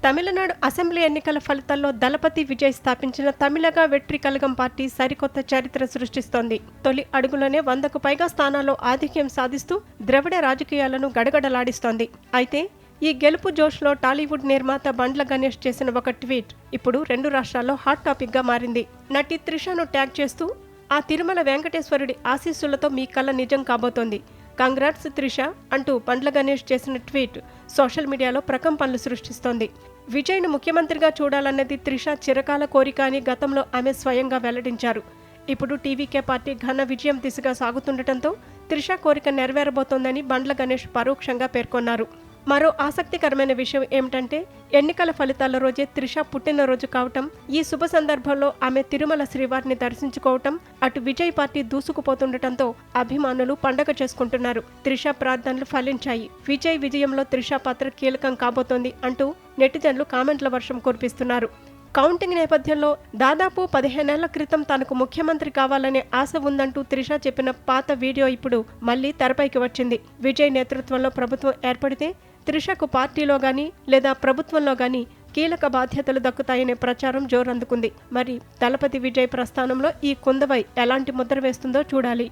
Tamil Nadu assembly ఎన్నికల ఫలితాల్లో దళపతి విజయ్ స్థాపించిన తమిళగా వెట్రి కళగం పార్టీ సరికొత్త చరిత్ర సృష్టిస్తోంది. తొలి అడుగులోనే 100కు పైగా స్థానాల్లో ఆధిక్యం సాధిస్తూ ద్రవిడ రాజకీయాలను గడగడలాడిస్తోంది. అయితే ఈ గెలుపు జోష్లో టాలీవుడ్ నిర్మాత బండ్ల గణేష్ చేసిన ఒక ట్వీట్ ఇప్పుడు 2 రాష్ట్రాల్లో హాట్ టాపిక్గా మారింది. నటి త్రిషను ట్యాగ్ చేస్తూ, ఆ తిరుమల వెంకటేశ్వరుడి ఆశీస్సులతో మీ కల నిజం కాబోతోంది. కంగ్రాట్స్ త్రిష అంటూ బండ్ల గణేష్ చేసిన ట్వీట్ సోషల్ మీడియాలో ప్రకంపనలు సృష్టిస్తోంది. విజయ్ను ముఖ్యమంత్రిగా చూడాలన్నది త్రిష చిరకాల కోరిక అని గతంలో ఆమె స్వయంగా వెల్లడించారు. ఇప్పుడు టీవీకే పార్టీ ఘన విజయం దిశగా సాగుతుండటంతో త్రిష కోరిక నెరవేరబోతోందని బండ్ల గణేష్ పరోక్షంగా పేర్కొన్నారు. మరో ఆసక్తికరమైన విషయం ఏమిటంటే, ఎన్నికల ఫలితాల రోజే త్రిష పుట్టినరోజు కావటం, ఈ శుభ సందర్భంలో ఆమె తిరుమల శ్రీవారిని దర్శించుకోవటం, అటు విజయ్ పార్టీ దూసుకుపోతుండటంతో అభిమానులు పండగ చేసుకుంటున్నారు. త్రిష ప్రార్థనలు ఫలించాయి, విజయ్ విజయంలో త్రిష పాత్ర కీలకం కాబోతోంది అంటూ నెటిజన్లు కామెంట్ల వర్షం కురిపిస్తున్నారు. కౌంటింగ్ నేపథ్యంలో దాదాపు 15 ఏళ్ల క్రితం తనకు ముఖ్యమంత్రి కావాలనే ఆశ ఉందంటూ త్రిష చెప్పిన పాత వీడియో ఇప్పుడు మళ్లీ తెరపైకి వచ్చింది. విజయ్ నేతృత్వంలో ప్రభుత్వం ఏర్పడితే త్రిషకు పార్టీలో గానీ లేదా ప్రభుత్వంలో గానీ కీలక బాధ్యతలు దక్కుతాయనే ప్రచారం జోరందుకుంది. మరి దళపతి విజయ్ ప్రస్థానంలో ఈ కుందవై ఎలాంటి ముద్ర వేస్తుందో చూడాలి.